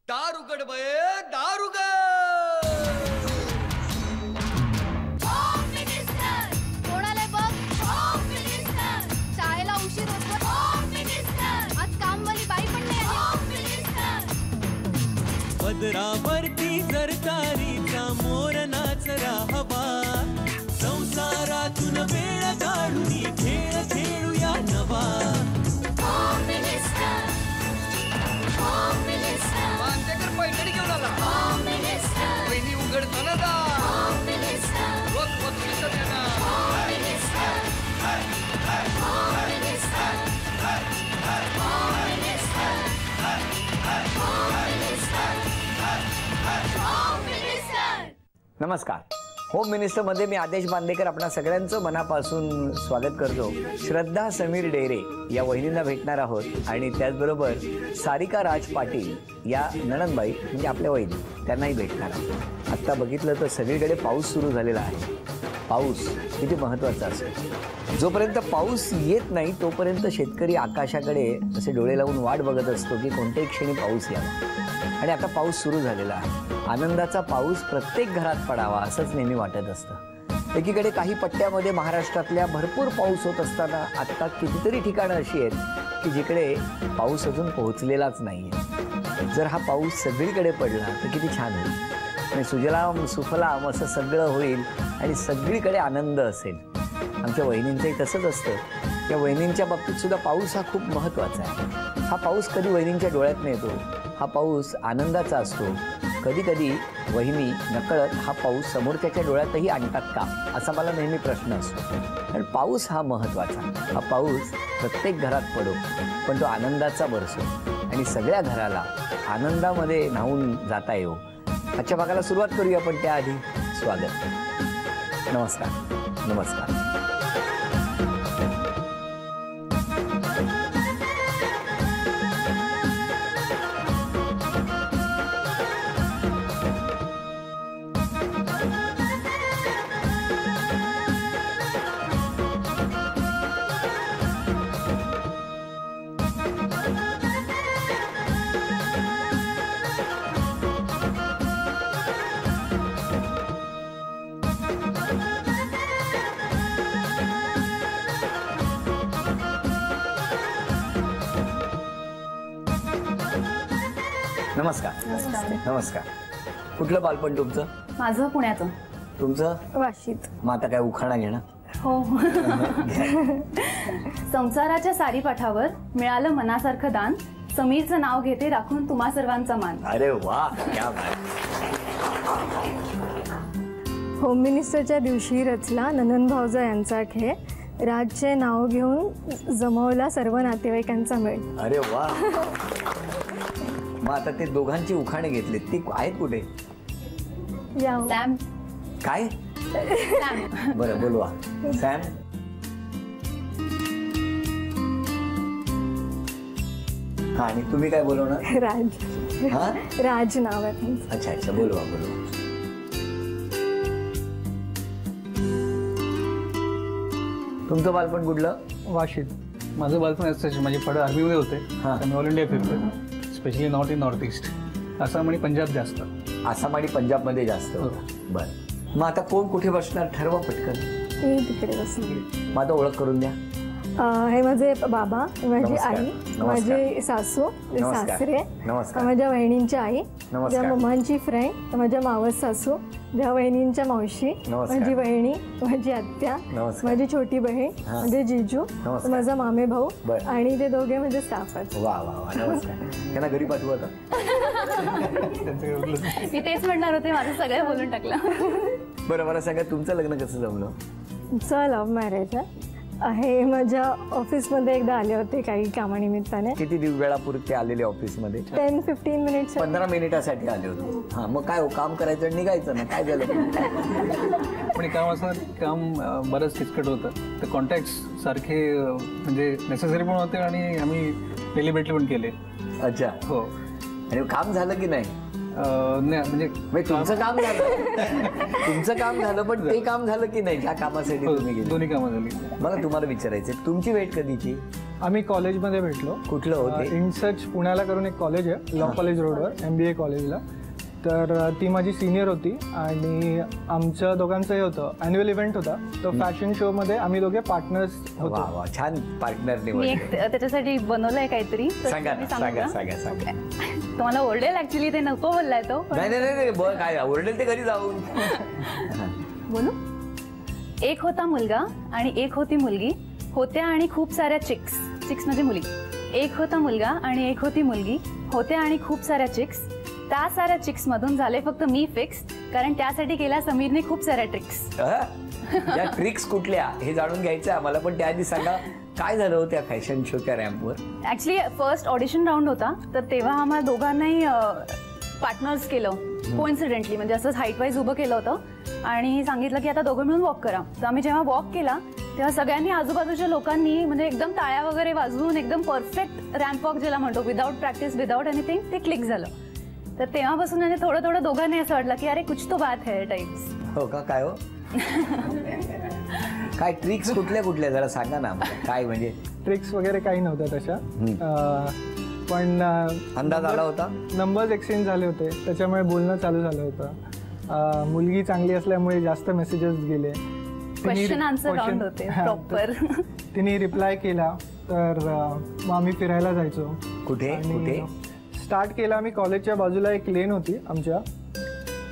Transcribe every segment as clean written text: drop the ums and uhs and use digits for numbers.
दार उघड बये, दार उघड. कोणाला बघ, शाळेला उशीर होतो. आज कामवाली बाई पण नाही आली. पदरावरती सरकारीचा मोर नाचरा हवा, संसारातून वेळ काढून खेळ खेळूया नवा. मांदेकर पैठणी घेऊन आला. पहिली उघडताना रोज बक्षीस देणार. नमस्कार. होम मिनिस्टर मध्ये मी आदेश बांदेकर आपणा सगळ्यांचं मनापासून स्वागत करतो. श्रद्धा समीर डेरे या वहिनींना भेटणार आहोत आणि त्याचबरोबर सारिका राज पाटील या नणंदबाई म्हणजे आपल्या वहिनी त्यांनाही भेटणार आहोत. आत्ता बघितलं तर सगळीकडे पाऊस सुरू झालेला आहे. पाऊस किती महत्त्वाचा असतो. जोपर्यंत पाऊस येत नाही तोपर्यंत शेतकरी आकाशाकडे असे डोळे लावून वाट बघत असतो की कोणत्याही क्षणी पाऊस यावा. आणि आता पाऊस सुरू झालेला आहे. आनंदाचा पाऊस प्रत्येक घरात पडावा असंच नेहमी वाटत असतं. एकीकडे काही पट्ट्यामध्ये महाराष्ट्रातल्या भरपूर पाऊस होत असताना आत्ता कितीतरी ठिकाणं अशी आहेत की जिकडे पाऊस अजून पोहोचलेलाच नाही आहे. जर हा पाऊस सगळीकडे पडला तर किती छान होईल आणि सुजलाम सुफलाम असं सगळं होईल आणि सगळीकडे आनंद असेल. आमच्या वहिनींचंही तसंच असतं. या वहिनींच्या बाबतीत सुद्धा पाऊस हा खूप महत्त्वाचा आहे. हा पाऊस कधी वहिनींच्या डोळ्यात येतो. हा पाऊस आनंदाचा असतो. कधी कधी वहिनी नकळत हा पाऊस समोरच्याच्या डोळ्यातही आणतात का असा मला नेहमी प्रश्न असतो. कारण पाऊस हा महत्त्वाचा. हा पाऊस प्रत्येक घरात पडो पण तो आनंदाचा बरसो आणि सगळ्या घराला आनंदामध्ये न्हावून जाता येऊ. आजच्या भागाला सुरुवात करूया पण त्याआधी स्वागत. नमस्कार. नमस्कार. नमस्कार. नमस्कार. कुठलं बालपण तुमचं? माझं पुण्यातून. तुमचं? वाशीत. मग आता काय उखाणा घेणं? हो. संसाराच्या सारीपाठावर मिळालं मनासारखं दान, समीरचं नाव घेते राखून तुम्हा सर्वांचा मान. अरे वा, क्या बात. होम मिनिस्टरच्या दिवशी रचला नंदन भाऊजा यांचा खेळ, राजचे नाव घेऊन जमवला सर्व नातेवाईकांचा मेळ. अरे वा. मग आता ते दोघांची उखाणे घेतले ती आहेत कुठे? सॅम. काय? बरं बोलवा. सॅम. हा आणि तुम्ही काय बोलवणार? राज. हा, राज नाव आहे त्यांचं. अच्छा अच्छा, बोलवा बोलवा. तुमचं बालपण कुठलं? वाशीत. माझं बालपण असं माझे फळं आर्मीमध्ये होते. मी ऑल इंडिया फिरतो, specially north in north east. Assam आणि पंजाब जास्त. आसाम आणि पंजाबमध्ये जास्त. बरं. मग आता कोण कुठे बसणार ठरवा पटकन. मी तिकडे बसली. माझा ओळख करून द्या. हे माझे बाबा, माझी आई, माझे सासू, सासरे, माझ्या वहिनींच्या आई, माझ्या मम्मांची फ्रेंड, माझ्या मावस सासू, माझ्या वहिनींच्या मावशी, माझी वहिनी, माझी आत्या, माझी छोटी बहीण, माझे जिजू, माझा मामे भाऊ आणि ते दोघे माझे स्टाफ आहेत. वा वा वा. नमस्कार. त्यांना घरी पाठवू आता. मी तेच म्हणणार होते, माझं सगळं बोलून टाकलं. बरं, मला सांगा तुमचं लग्न कसं जमलं? तुमचं लव्ह मॅरेज आहे. माझ्या ऑफिसमध्ये एकदा आले होते काही कामानिमित्ताने. किती वेळापूर्वी आलेले ऑफिसमध्ये? 10-15 मिनिट्स. 15 मिनिटासाठी आले होते. हा, मग काय काम करायचं निघायचं ना, काय झालं? पण काम असं काम बरंच किचकट होतं. तर कॉन्टॅक्ट्स सारखे म्हणजे नेसेसरी पण होते आणि आम्ही डेलिबरेटली पण केले. अच्छा. हो. आणि काम झालं की नाही? म्हणजे तुमचं काम झालं. तुमचं काम झालं पण ते काम झालं की नाही ज्या कामासाठी तुम्ही गेले? दोन्ही कामं झाली. मला तुम्हाला विचारायचं तुमची वेट कधीची? आम्ही कॉलेजमध्ये भेटलो. कुठलं होते? इनसर्च पुण्याला करून एक कॉलेज आहे, लॉ कॉलेज रोडवर, MBA कॉलेजला. तर ती माझी सिनियर होती आणि आमच्या दोघांचं हे होतं, ॲन्युअल इव्हेंट होता. तर फॅशन शोमध्ये आम्ही दोघे पार्टनर्स होतो. वा वा, छान पार्टनर मी एक त्याच्यासाठी बनवलंय काहीतरी. तर सांगा मी ना, सांगू सांगा का? सांगा सांगा. तुम्हाला ओरडेल ऍक्च्युली, ते नको बोललाय तो. पण नाही नाही नाही बघ, काय ओरडेल ते घरी जाऊन. बोलू. एक होता मुलगा आणि एक होती मुलगी, होत्या आणि खूप साऱ्या चिक्स. चिक्स म्हणजे मुली. एक होता मुलगा आणि एक होती मुलगी, होत्या आणि खूप साऱ्या चिक्स. त्या साऱ्या चिक्स मधून झाले फक्त मी फिक्स, कारण त्यासाठी केल्या समीरने खूप साऱ्या ट्रिक्स. या ट्रिक्स कुठल्या हे जाणून घ्यायचं आम्हाला, पण त्याआधी सांगा काय झालं होतं त्या फॅशन शोच्या रॅम्पवर. ऍक्च्युली फर्स्ट ऑडिशन राऊंड होता, तर तेव्हा आम्हाला दोघांनाही पार्टनर्स केलं कोइन्सिडेंटली. म्हणजे असंच हाईट वाईज उभं केलं होतं आणि सांगितलं की आता दोघं मिळून वॉक करा. तर आम्ही जेव्हा वॉक केला तेव्हा सगळ्यांनी, आजूबाजूच्या लोकांनी म्हणजे एकदम टाळ्या वगैरे वाजवून एकदम परफेक्ट रॅम्प वॉक ज्याला म्हणतो, विदाऊट प्रॅक्टिस विदाऊट एनिथिंग, ते क्लिक झालं. तर तेव्हापासून म्हणजे थोडं थोडं दोघांनी असं वाटलं की अरे कुछ तो बात है टाइप्स. हो का? काय हो? काय ट्रिक्स कुठल्या कुठल्या जरा सांगा ना आम्हाला. काय म्हणजे ट्रिक्स वगैरे काही नव्हत्या तशा, पण अंदाज आला होता. नंबर्स एक्सचेंज झाले होते, त्याच्यामुळे बोलणं चालू झालं होतं. मुलगी चांगली असल्यामुळे जास्त मेसेजेस गेले. क्वेश्चन आन्सर राऊंड होते प्रॉपर. तिने रिप्लाय केला, तर मग आम्ही फिरायला जायचो. कुठे कुठे स्टार्ट केला आम्ही कॉलेजच्या बाजूला एक लेन होती आमच्या,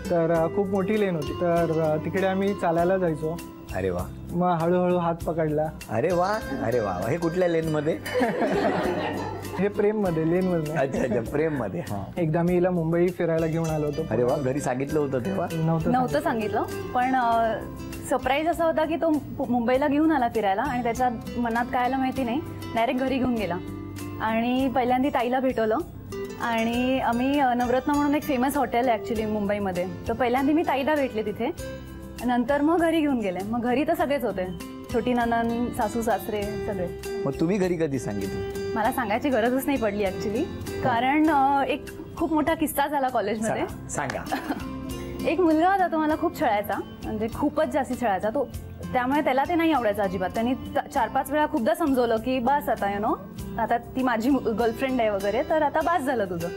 तर खूप मोठी लेन होती, तर तिकडे आम्ही चालायला जायचो. अरे वा. मग हळूहळू हात पकडला. अरे वा अरे वा. हे कुठल्या लेन मध्ये? हे प्रेम मध्ये, लेन मध्ये. अच्छा अच्छा, प्रेम मध्ये. एकदा मी हिला मुंबई फिरायला घेऊन आलो होतो. अरे वा. घरी सांगितलं होतं तेव्हा? नव्हतं सांगितलं, पण सरप्राईज असा होता की तो मुंबईला घेऊन आला फिरायला आणि त्याच्या मनात काय आलं माहिती नाही, डायरेक्ट घरी घेऊन गेला. आणि पहिल्यांदा ताईला भेटवलं आणि आम्ही नवरत्न म्हणून एक फेमस हॉटेल आहे ऍक्च्युली मुंबईमध्ये, तर पहिल्यांदा मी ताईला भेटले तिथे. नंतर मग घरी घेऊन गेले. मग घरी तर सगळेच होते, छोटी ननंद, सासू सासरे सगळे. मग तुम्ही घरी कधी सांगितलं? मला सांगायची गरजच नाही पडली ऍक्च्युली, कारण एक खूप मोठा किस्सा झाला कॉलेजमध्ये. सांगा. एक मुलगा होता, तो मला खूप छळायचा, म्हणजे खूपच जास्ती छळायचा तो. त्यामुळे त्याला ते नाही आवडायचं अजिबात. त्यांनी 4-5 वेळा खूपदा समजवलं की बस आता आता ती माझी गर्लफ्रेंड आहे वगैरे, तर आता बास झालं तुझं.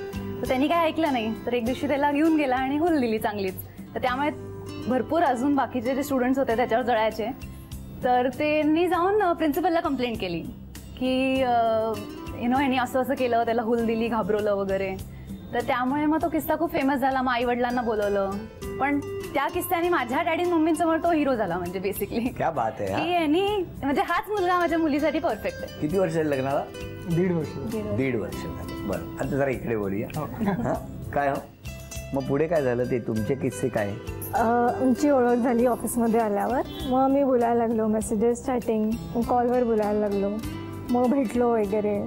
तर त्यांनी काय ऐकलं नाही. तर एक दिवशी त्याला घेऊन गेला आणि हुल दिली चांगलीच. तर त्यामुळे भरपूर अजून बाकीचे जे स्टुडंट्स होते त्याच्यावर जळायचे. तर त्यांनी जाऊन प्रिन्सिपलला कंप्लेंट केली की ह्यांनी असं असं केलं, त्याला हुल दिली, घाबरवलं वगैरे. तर त्यामुळे मग तो किस्सा खूप फेमस झाला. मग आई वडिलांना बोलवलं, पण त्या किस्स्याने माझ्या डॅडी मम्मींसमोर तो हिरो झाला. म्हणजे बेसिकली क्या बात आहे. की यांनी म्हणजे हाच मुलगा माझ्या मुलीसाठी परफेक्ट आहे. किती वर्ष लग्नाला? 1.5 वर्ष. 1.5 वर्ष झालं. बरं, आता जरा इकडे बोलूया. काय हो मग पुढे काय झालं ते तुमचे किस्से काय? आमची ओळख झाली ऑफिसमध्ये आल्यावर. मग मी बोलायला लागलो, मेसेजेस, चॅटिंग, कॉलवर बोलायला लागलो. मग भेटलो वगैरे.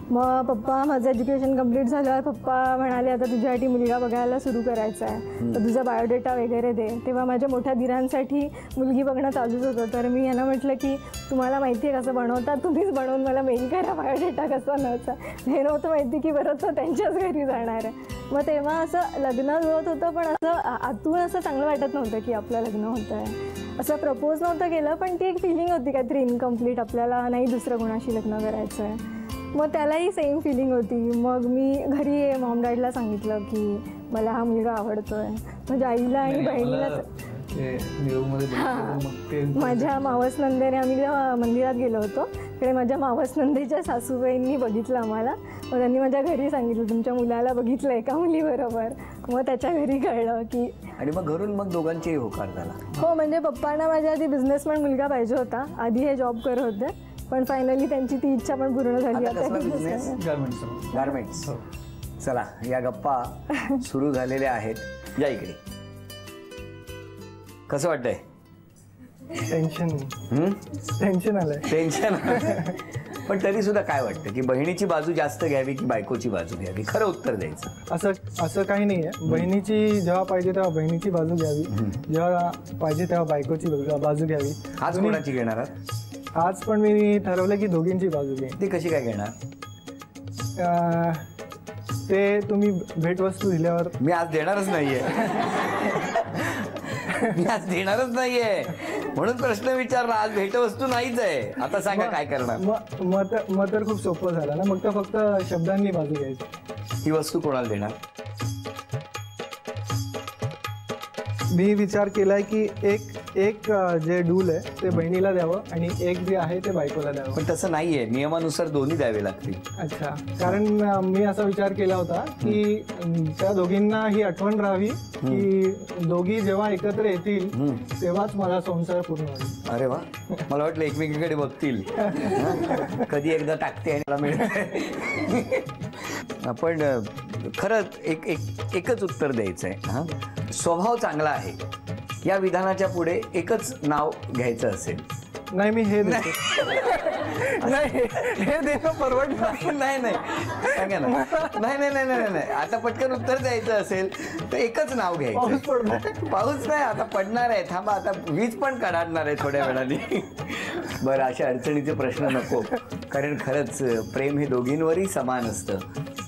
मग पप्पा, माझं एज्युकेशन कंप्लीट झाल्यावर पप्पा म्हणाले आता तुझ्यासाठी मुलगा बघायला सुरू करायचा आहे, तर तुझा बायोडेटा वगैरे दे. तेव्हा माझ्या मोठ्या दिरांसाठी मुलगी बघणं चालूच होतं. तर मी यांना म्हटलं की तुम्हाला माहिती आहे कसं बनवतात, तुम्हीच बनवून मला मेल करा बायोडेटा कसा नव्हता. हे नव्हतं माहिती की परत तो त्यांच्याच घरी जाणार आहे. मग तेव्हा असं लग्न जुळत होतं, पण असं आतून असं चांगलं वाटत नव्हतं की आपलं लग्न होतं आहे. असं प्रपोज नव्हतं केलं, पण ती एक फिलिंग होती काहीतरी इनकम्प्लीट, आपल्याला नाही दुसरं कोणाशी लग्न करायचं आहे. मग त्यालाही सेम फिलिंग होती. मग मी घरी मॉम डॅडला सांगितलं की मला हा मुलगा आवडतोय. म्हणजे आईला आणि बहिणीला. माझ्या मावस नंदेने, आम्ही जेव्हा मंदिरात गेलो होतो तिकडे माझ्या मावस नंदेच्या सासूबाईंनी बघितलं आम्हाला. मग त्यांनी माझ्या घरी सांगितलं तुमच्या मुलाला बघितलं एका मुलीबरोबर. मग त्याच्या घरी कळलं की. आणि मग घरून मग दोघांचेही होकार झाला? हो, म्हणजे पप्पांना माझ्या आधी बिझनेसमॅन मुलगा पाहिजे होता. आधी हे जॉब करत होते, पण फायनली त्यांची ती इच्छा पण पूर्ण झाली. गारमेंट्स. चला, या गप्पा सुरू झालेल्या आहेत. या इकडे. कसं वाटतंय? टेन्शन आलंय. टेन्शन. पण तरी सुद्धा काय वाटतं की बहिणीची बाजू जास्त घ्यावी की बायकोची बाजू घ्यावी? खरं उत्तर द्यायचं. असं काही नाहीये. बहिणीची जेव्हा पाहिजे तेव्हा बहिणीची बाजू घ्यावी, जेव्हा पाहिजे तेव्हा बायकोची बाजू घ्यावी. आज कोणाची घेणार आहात? आज पण मी ठरवलं की दोघींची बाजू घे. ती कशी काय घेणार? ते तुम्ही भेटवस्तू दिल्यावर. मी आज देणारच नाहीये. मी आज देणारच नाहीये म्हणून प्रश्न विचारला. आज भेटवस्तू नाहीच आहे. आता सांगा काय करणार. मग तर खूप सोपं झालं ना. मग तर फक्त शब्दांनी बाजू घ्यायची. ही वस्तू कोणाला देणार? मी विचार केलाय की एक जे डूल आहे ते बहिणीला द्यावं आणि एक जे आहे ते बायकोला द्यावं. पण तसं नाहीये, नियमानुसार दोन्ही द्यावे लागतील. अच्छा, कारण मी असा विचार केला होता की त्या दोघींना ही आठवण राहावी की दोघी जेव्हा एकत्र येतील तेव्हाच मला संसार पूर्ण होईल. अरे वा, मला वाटलं एकमेकीकडे बघतील. कधी एकदा टाकते आणि मला मिळते. पण खरंच एकच उत्तर द्यायचं आहे. हा, स्वभाव चांगला आहे या विधानाच्या पुढे एकच नाव घ्यायचं असेल. नाही, मी हे नाही, हे देणं परवडणार नाही सांगा ना. नाही आता पटकन उत्तर द्यायचं असेल तर एकच नाव घ्यायचं. पाऊस नाही आता पडणार आहे. थांबा, आता वीज पण कडाडणार आहे थोड्या वेळाने. बरं, अशा अडचणीचे प्रश्न नको, कारण खरंच प्रेम हे दोघींवरही समान असतं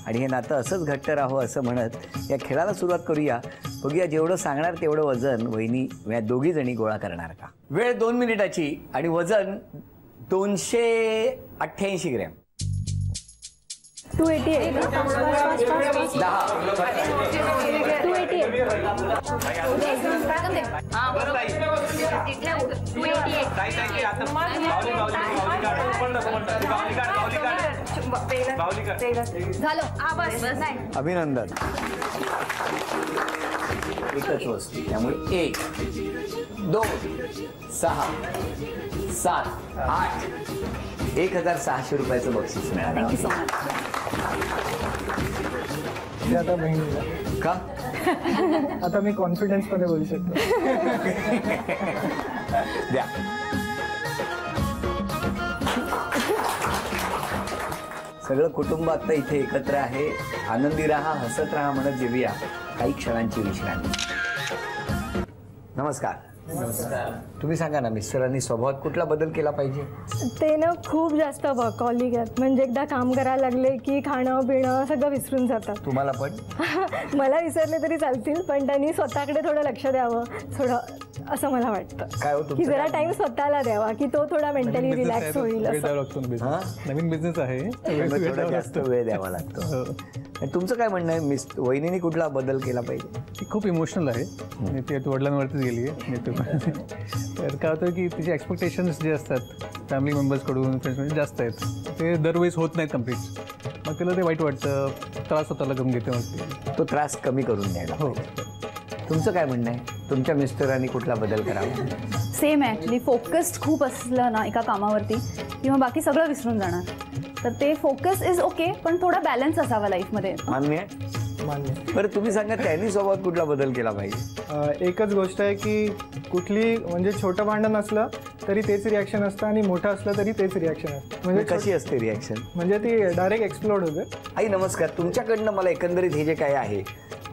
आणि हे नातं असंच घट्ट राहावं असं म्हणत या खेळाला सुरुवात करूया. बघूया जेवढं सांगणार तेवढं वजन वहिनी या दोघी जणी गोळा करणार का. वेळ 2 मिनिटाची आणि वजन 288 ग्रॅम. 288. झालं. अभिनंदन. एकच वस्तू, त्यामुळे 1 2 6 7 8 1600 रुपयाचं बक्षीस मिळालं. Thank you so much. ते आता बहिणीला का? आता मी कॉन्फिडन्स मध्ये बोलू शकतो. द्या. सगळं कुटुंब आता इथे एकत्र आहे. आनंदी राहा, हसत राहा म्हणत जेवूया काही क्षणांची विश्रांती. नमस्कार. तुम्ही सांगा ना, मिस्टरांनी स्वभावात कुठला बदल केला पाहिजे? ते ना खूप जास्त वर्कहॉलिक आहेत. म्हणजे एकदा काम करायला लागले की खाणं पिणं सगळं विसरून जातात. तुम्हाला पण? मला विसरले तरी चालतील, पण त्यांनी स्वतःकडे थोडं लक्ष द्यावं थोडं, असं मला वाटतं. काय हो की तुमचं? जरा टाइम स्वतःला द्यावा की तो थोडा मेंटली रिलॅक्स होईल असं. नवीन बिझनेस आहे, थोडा जास्त वेळ द्यावा लागतो. आणि तुमचं काय म्हणणं आहे? वहिनीने कुठला बदल केला पाहिजे? ती खूप इमोशनल आहे आणि ती वडिलांवरतीच गेली आहे. तर काय होतं की तिचे एक्सपेक्टेशन्स जे असतात फॅमिली मेंबर्सकडून, फ्रेंड्सकडून जास्त आहेत, ते दरवेळेस होत नाहीत कम्प्लीट. मग तिला ते वाईट वाटतं, त्रास स्वतःला कमी घेते. मग तो त्रास कमी करून द्यायला. हो. तुमचं काय म्हणणं आहे? तुमच्या मिस्टरांनी कुठला बदल करावा? सेम आहे ॲक्च्युली. फोकस्ड खूप असलं ना एका कामावरती किंवा बाकी सगळं विसरून जाणार. तर ते फोकस इज ओके, पण थोडा बॅलन्स असावा लाईफमध्ये. मान्य आहे? बरं, तुम्ही सांगा त्यांनी स्वभावात कुठला बदल केला पाहिजे? एकच गोष्ट आहे की कुठली म्हणजे छोटं भांडण असलं तरी तेच रिॲक्शन असतं आणि मोठं असलं तरी तेच रिॲक्शन असतं. म्हणजे कशी असते रिॲक्शन? म्हणजे ती डायरेक्ट एक्सप्लोड होते. आई नमस्कार, तुमच्याकडनं मला एकंदरीत हे जे काय आहे,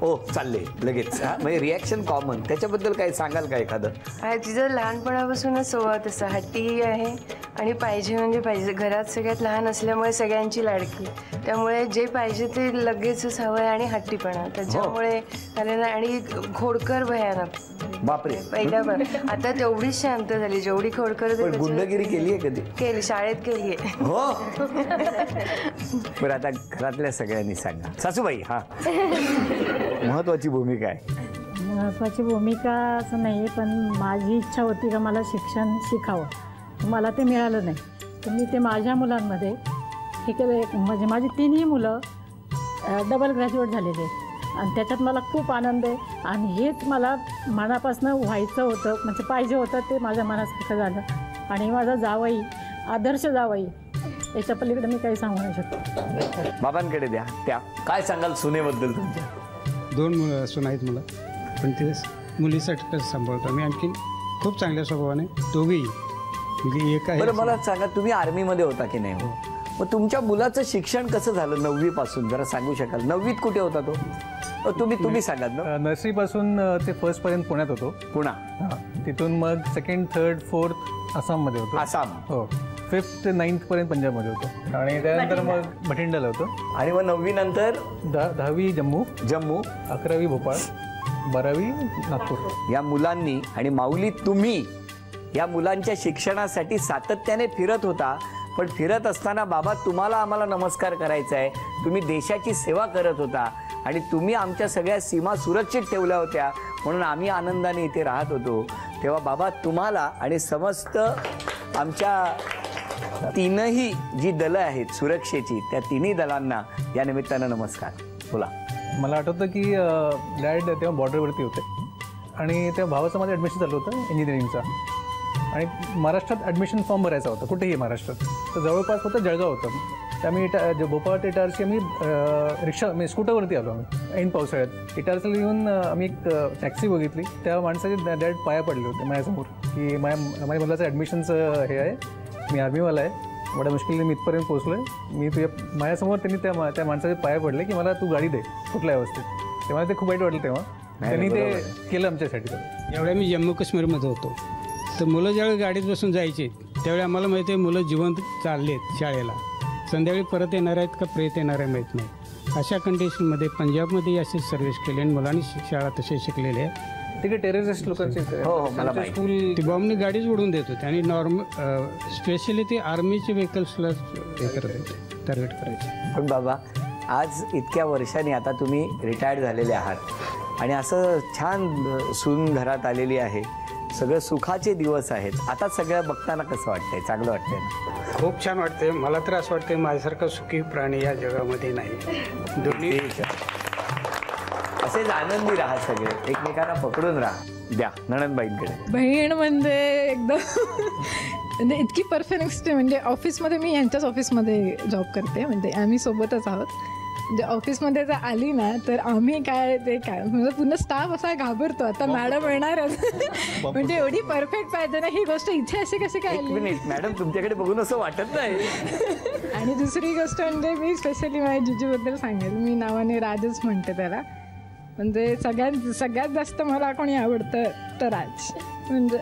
ओ चालले लगेच, म्हणजे रिॲक्शन कॉमन, त्याच्याबद्दल काय सांगाल का एखादं? तिचं लहानपणापासूनच स्वभाव तसा हट्टी आहे आणि पाहिजे म्हणजे पाहिजे. घरात सगळ्यात लहान असल्यामुळे सगळ्यांची लाडकी, त्यामुळे जे पाहिजे ते लगेचच हवं आहे आणि हट्टीपणा त्याच्यामुळे झालेला. आणि खोडकर भयानक. बापरे. पहिल्यावर आता तेवढीच शांत झाली जेवढी खोडकर. गुंडगिरी केली आहे कधी? केली, शाळेत केली आहे. हो. बरं, आता घरातल्या सगळ्यांनी सांगा. सासूबाई, हा महत्वाची भूमिका आहे. महत्त्वाची भूमिका असं नाही आहे, पण माझी इच्छा होती का मला शिक्षण शिकावं. मला ते मिळालं नाही, तर मी ते माझ्या मुलांमध्ये हे केलं. म्हणजे माझी 3ही मुलं डबल ग्रॅज्युएट झालेले आहेत आणि त्याच्यात मला खूप आनंद आहे. आणि हेच मला मनापासून व्हायचं होतं, म्हणजे पाहिजे होतं, ते माझ्या मनासारखं झालं. आणि माझा जावई, आदर्श जावई, याच्या पलीकडे मी काही सांगू नाही शकतो. बाबांकडे द्या. त्या काय सांगाल सुनेबद्दल तुमच्या? 2 सुना आहेत मला, पण ते मुलीसाठी सांभाळतो मी. आणखी खूप चांगल्या स्वभावाने दोघेही. म्हणजे एक आहे. बरं, मला सांगा, तुम्ही आर्मीमध्ये होता की नाही? हो. मग तुमच्या मुलाचं शिक्षण कसं झालं 9वी पासून, जरा सांगू शकाल? 9वीत कुठे होता तो? तुम्ही सांगा ना. नर्सरीपासून ते फर्स्टपर्यंत पुण्यात होतो. पुणा. तिथून मग 2nd, 3rd, 4th आसाममध्ये होतो. आसाम. हो. 5th, 9th पर्यंत पंजाबमध्ये होतो आणि त्यानंतर मग बठिंडाला होतो. आणि मग 9वी नंतर 10वी जम्मू, 11वी भोपाळ 12वी नागपूर. या मुलांनी आणि माऊली तुम्ही या मुलांच्या शिक्षणासाठी सातत्याने फिरत होता. पण फिरत असताना बाबा तुम्हाला आम्हाला नमस्कार करायचा आहे. तुम्ही देशाची सेवा करत होता आणि तुम्ही आमच्या सगळ्या सीमा सुरक्षित ठेवल्या होत्या म्हणून आम्ही आनंदाने इथे राहत होतो. तेव्हा बाबा तुम्हाला आणि समस्त आमच्या तीनही जी दलं आहेत सुरक्षेची त्या तिन्ही दलांना या निमित्तानं नमस्कार. बोला. मला आठवतं की डॅड तेव्हा बॉर्डरवरती होते आणि तेव्हा भावाचं माझं ॲडमिशन चालू होतं इंजिनिअरिंगचा आणि महाराष्ट्रात ॲडमिशन फॉर्म भरायचा होता कुठेही महाराष्ट्रात. तर जवळपास होतं जळगाव होतं. तर आम्ही भोपाळ ते इटारसी आम्ही रिक्षा म्हणजे स्कूटरवरती आलो आम्ही ऐन पावसाळ्यात. इटारसीला येऊन आम्ही एक टॅक्सी बघितली. त्या माणसाचे डॅड पाया पडले होते माझ्यासमोर की माझ्या मुलाचं ॲडमिशनचं हे आहे, मी आर्मीवाला आहे, एवढ्या मुश्किलीने मी इथपर्यंत पोहोचलो आहे. मी तुझ्या माझ्यासमोर त्यांनी त्या माणसाचे पाया पडले की मला तू गाडी दे कुठल्या अवस्थेत. तेव्हा ते खूप वाईट वाटलं. तेव्हा त्यांनी ते केलं आमच्यासाठी. एवढ्या मी जम्मू काश्मीरमध्ये होतो तर मुलं ज्यावेळी गाडीत बसून जायचे त्यावेळी आम्हाला माहिती आहे मुलं जिवंत चाललेत शाळेला, संध्याकाळी परत येणार आहेत का प्रेत येणार आहे माहीत नाही. अशा कंडिशनमध्ये पंजाबमध्ये अशी सर्व्हिस केली आणि मुलांनी शाळा तसे शिकलेले आहेत. तिकडे टेररिस्ट लोकांचे स्कूल ती बॉम्बनी गाडीच उडून देत होते आणि स्पेशली ते आर्मीचे व्हेकल्सला हे करत होते, टार्गेट करायचे. पण बाबा आज इतक्या वर्षांनी आता तुम्ही रिटायर्ड झालेले आहात आणि असं छान सून घरात आलेली आहे, सगळं सुखाचे दिवस आहेत. आता सगळं बघताना कसं वाटतंय? चांगलं वाटतंय ना? खूप छान वाटतंय. मला तर असं वाटतंय माझ्यासारखा सुखी प्राणी या जगामध्ये नाही. दोन्ही असेच आनंदी राहा, सगळे एकमेकांना पकडून राहा. द्या नणंदबाईंकडे. बहीण म्हणजे एकदम म्हणजे इतकी परफेक्ट. म्हणजे ऑफिसमध्ये मी यांच्याच ऑफिसमध्ये जॉब करते, म्हणजे आम्ही सोबतच आहोत. म्हणजे ऑफिसमध्ये जर आली ना तर आम्ही काय ते काय म्हणजे पूर्ण स्टाफ असा घाबरतो आता मॅडम येणारच. म्हणजे एवढी परफेक्ट पाहिजे ना. ही गोष्ट इथे अशी कशी काय मॅडम तुमच्याकडे बघून असं वाटत नाही. आणि दुसरी गोष्ट म्हणजे मी स्पेशली माझ्या जिजूबद्दल सांगेल. मी नावाने राजच म्हणते त्याला. म्हणजे सगळ्यात जास्त मला कोणी आवडतं तर राज. म्हणजे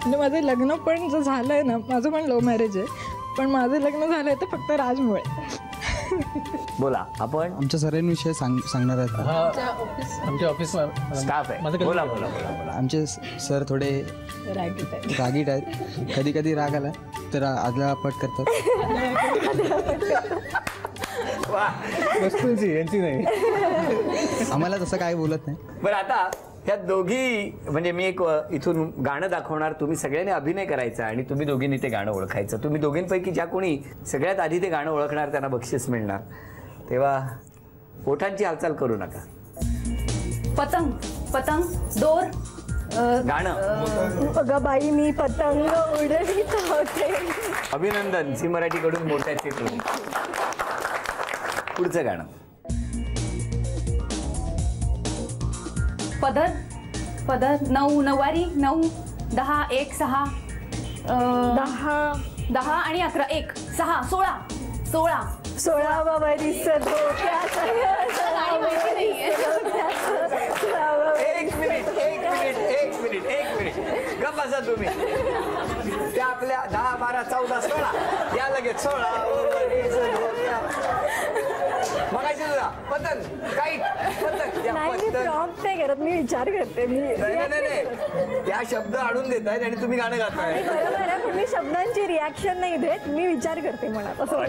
म्हणजे माझं लग्न पण जर झालं आहे ना, माझं पण लव्ह मॅरेज आहे, पण माझं लग्न झालं आहे तर फक्त राजमुळे. बोला. आपण आमच्या सरांविषयी सांगणार आहेत. आमच्या ऑफिस स्टाफ आहे. बोला बोला बोला. आमचे सर थोडे रागीट आहेत. कधी कधी राग आला तर आदलापट करतात. यांची नाही, आम्हाला तसं काय बोलत नाही. बरं आता ह्या दोघी म्हणजे मी एक इथून गाणं दाखवणार. तुम्ही सगळ्यांनी अभिनय करायचा आणि तुम्ही दोघींनी ते गाणं ओळखायचं. तुम्ही दोघींपैकी ज्या कोणी सगळ्यात आधी ते गाणं ओळखणार त्यांना बक्षीस मिळणार. तेव्हा ओठांची हालचाल करू नका. पतंग पतंग दोर गाणं. बघा बाई मी पतंग उडवीत होते. अभिनंदन. झी मराठीकडून मोठ्याचे तुम्ही. पुढचं गाणं. पदर पदर नऊ नऊवारी 9 10 1 6 10 आणि 11 1 6 16 16 वरीस एक मिनिट गप्प बसा तुम्ही. त्या आपल्या 10 12 14 16 या लगेच 16 मगाशी तुझा पतंग काही प्रॉम्प्ट नाही करत मी, विचार करते मी. नाही त्या शब्द आणून देत आहेत आणि तुम्ही गाणं गाताय. बरोबर आहे, पण मी शब्दांची रिॲक्शन नाही देत, मी विचार करते मनात. असं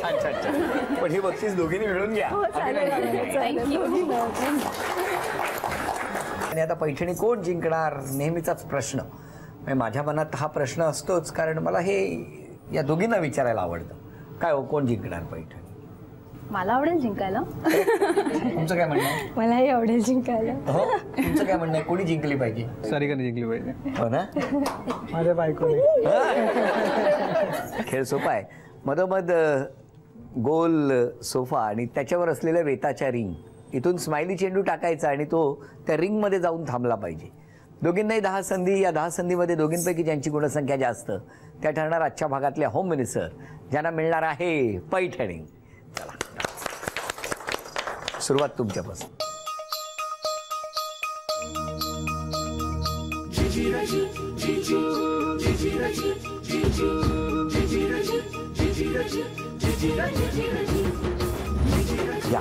छान छान छान. पण ही बक्षीस दोघींनी मिळून घ्या. आणि आता पैठणी कोण जिंकणार नेहमीचाच प्रश्न. माझ्या मनात हा प्रश्न असतोच, कारण मला हे या दोघींना विचारायला आवडतं. काय हो, कोण जिंकणार पैठणी? मला आवडेल जिंकायला. तुमचं काय म्हणणं आहे? मलाही आवडेल जिंकायला. हो, तुमचं काय म्हणणं आहे? कोणी जिंकली पाहिजे? सारिकाने जिंकली पाहिजे. हो ना. माझ्या बायकोने. खेळ सोपा आहे. मधोमध गोल सोफा आणि त्याच्यावर असलेल्या वेताच्या रिंग, इथून स्माइली चेंडू टाकायचा आणि तो त्या रिंगमध्ये जाऊन थांबला पाहिजे. दोघींनाही 10 संधी. या 10 संधीमध्ये दोघींपैकी ज्यांची गुणसंख्या जास्त त्या ठरणार आजच्या भागातल्या होम मिनिस्टर, ज्यांना मिळणार आहे पैठणी. चला सुरुवात तुमच्यापासून. या.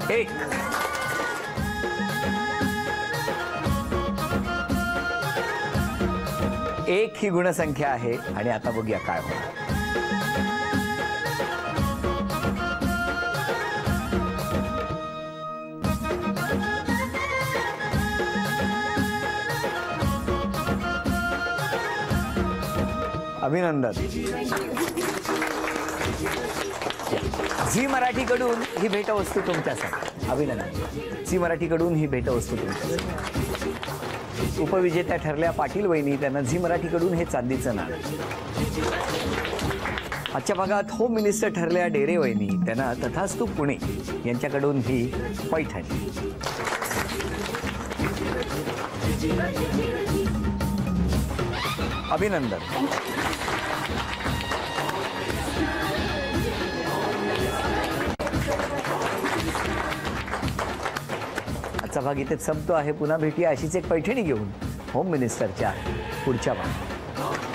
एक. एक ही गुणसंख्या आहे आणि आता बघूया काय होणार. अभिनंदन. झी मराठीकडून ही भेटवस्तू तुमच्यासाठी. अभिनंदन. झी मराठीकडून ही भेटवस्तू तुमच्यासाठी. उपविजेत्या ठरल्या पाटील वहिनी, त्यांना झी मराठीकडून हे चांदीचं नाणं. आजच्या भागात होम मिनिस्टर ठरल्या डेरे वहिनी, त्यांना तथास्तू पुणे यांच्याकडून ही पैठणी. अभिनंदन. आजचा भाग इथेच संपतो आहे. पुन्हा भेटूया अशीच एक पैठणी घेऊन होम मिनिस्टरच्या पुढच्या भागात.